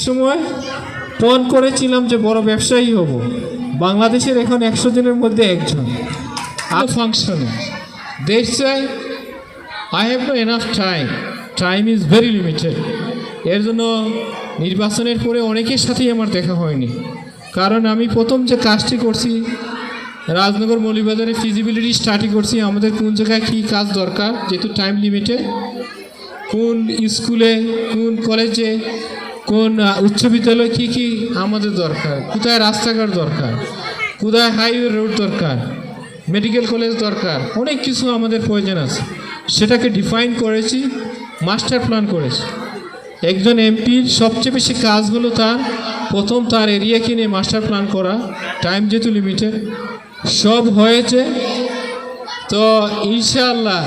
সময় পণ করেছিলাম যে বড় ব্যবসায়ী হব। বাংলাদেশের এখন 100 জনের মধ্যে একজন। আর ফাংশনে that's why I have no enough time is very limited. এর জন্য নির্বাচনের পরে অনেকের সাথেই আমার দেখা হয়নি, কারণ আমি প্রথম যে কাজটি করছি রাজনগর মৌলভীবাজারে ফিজিবিলিটি স্টাডি করছি, আমাদের কোন জায়গায় কী কাজ দরকার, যেহেতু টাইম লিমিটেড, কোন স্কুলে কোন কলেজে কোন উচ্চ বিদ্যালয়ে কী কী আমাদের দরকার, কোথায় রাস্তাঘাট দরকার, কোথায় হাইওয়ে রোড দরকার, মেডিকেল কলেজ দরকার, অনেক কিছু আমাদের প্রয়োজন আছে। সেটাকে ডিফাইন করেছি, মাস্টার প্ল্যান করেছি। একজন এমপির সবচেয়ে বেশি কাজ হলো প্রথম তার এরিয়াকে নিয়ে মাস্টার প্ল্যান করা। টাইম যেহেতু লিমিটেড, সব হয়েছে। তো ইনশাআল্লাহ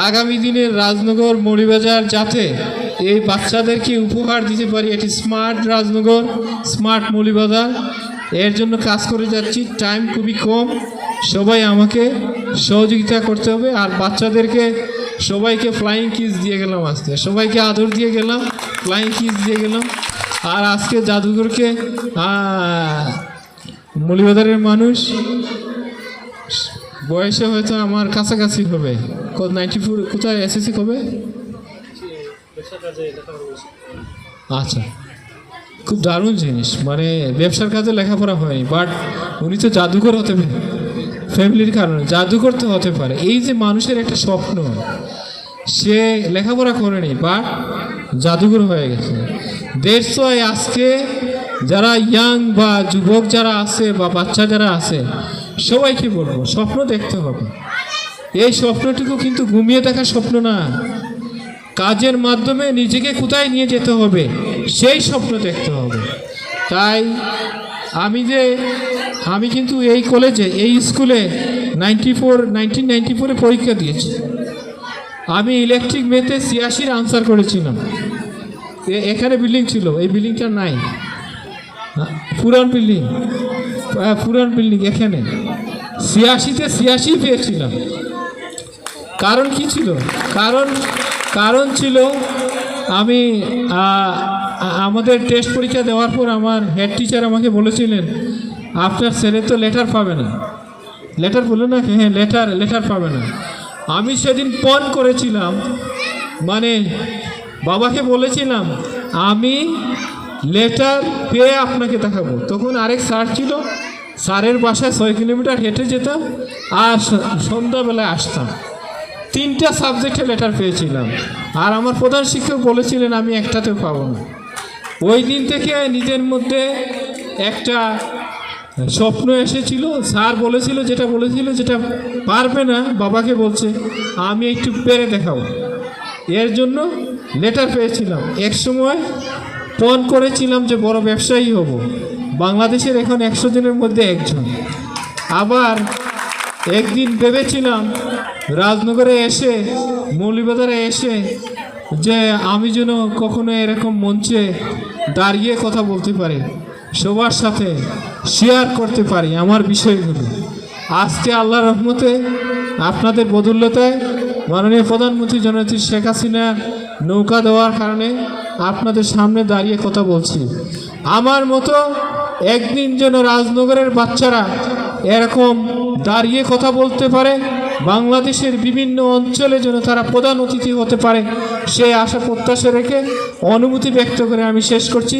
আগামী দিনের রাজনগর মৌলভীবাজার যাতে এই বাচ্চাদেরকে উপহার দিতে পারি, এটি স্মার্ট রাজনগর, স্মার্ট মৌলভীবাজার, এর জন্য কাজ করে যাচ্ছি। টাইম খুবই কম, সবাই আমাকে সহযোগিতা করতে হবে। আর বাচ্চাদেরকে সবাইকে ফ্লাইং কিস দিয়ে গেলাম, আজকে সবাইকে আদর দিয়ে গেলাম, ফ্লাইং কিস দিয়ে গেলাম। আর আজকে জাদুঘরকে মৌলভীবাজারের মানুষ বয়সে হয়তো আমার কাছাকাছি হবে, 94 কোথায় এসএসসি কবে? আচ্ছা, খুব দারুণ জিনিস, মানে ব্যবসার কাজে লেখাপড়া হয়নি, বাট উনি তো জাদুঘর হতে পারে, ফ্যামিলির কারণে জাদুঘর তো হতে পারে। এই যে মানুষের একটা স্বপ্ন, সে লেখাপড়া করেনি বাট জাদুঘর হয়ে গেছে। দ্যাটস ওয়াই আজকে যারা ইয়াং বা যুবক যারা আছে বা বাচ্চা যারা আছে, সবাইকে বলবো স্বপ্ন দেখতে হবে। এই স্বপ্নটুকু কিন্তু ঘুমিয়ে দেখার স্বপ্ন না, কাজের মাধ্যমে নিজেকে কোথায় নিয়ে যেতে হবে সেই স্বপ্ন দেখতে হবে। তাই আমি কিন্তু এই কলেজে, এই স্কুলে 1994 পরীক্ষা দিয়েছি। আমি ইলেকট্রিক মেতে 86 আনসার করেছিলাম। এখানে বিল্ডিং ছিল, এই বিল্ডিংটা নাই, পুরান বিল্ডিং এখানে 86-তে 86 পেয়েছিলাম। কারণ কি ছিল? কারণ ছিল আমি আমাদের টেস্ট পরীক্ষা দেওয়ার পর আমার হেড টিচার আমাকে বলেছিলেন, আপনার ছেলে তো লেটার পাবে না। লেটার বললো না? হ্যাঁ, লেটার পাবে না। আমি সেদিন পণ করেছিলাম, মানে বাবাকে বলেছিলাম আমি লেটার পেয়ে আপনাকে দেখাবো। তখন আরেক স্যার ছিল, স্যারের বাসায় 6 কিলোমিটার হেঁটে যেতাম আর সন্ধ্যাবেলায় আসতাম। 3টা সাবজেক্টে লেটার পেয়েছিলাম, আর আমার প্রধান শিক্ষক বলেছিলেন আমি একটাতেও পাবো না। ওই দিন থেকে নিজের মধ্যে একটা স্বপ্ন এসেছিল। স্যার বলেছিল যেটা পারবে না, বাবাকে বলছে আমি একটু পেরে দেখাবো। এর জন্য লেটার পেয়েছিলাম। এক সময় পণ করেছিলাম যে বড় ব্যবসায়ী হব। বাংলাদেশের এখন 100 জনের মধ্যে একজন। আবার একদিন ভেবেছিলাম রাজনগরে এসে, মৌলভীবাজারে এসে, যে আমি যেন কখনো এরকম মঞ্চে দাঁড়িয়ে কথা বলতে পারি, সবার সাথে শেয়ার করতে পারি আমার বিষয়গুলো। আজকে আল্লাহর রহমতে, আপনাদের বদৌলতায়, মাননীয় প্রধানমন্ত্রী জননেত্রী শেখ হাসিনা নৌকা দেওয়ার কারণে আপনাদের সামনে দাঁড়িয়ে কথা বলছি। আমার মতো একদিন যেন রাজনগরের বাচ্চারা এরকম দাঁড়িয়ে কথা বলতে পারে, বাংলাদেশের বিভিন্ন অঞ্চলে যেন তারা প্রধান অতিথি হতে পারে, সেই আশা প্রত্যাশা রেখে অনুমতি ব্যক্ত করে আমি শেষ করছি।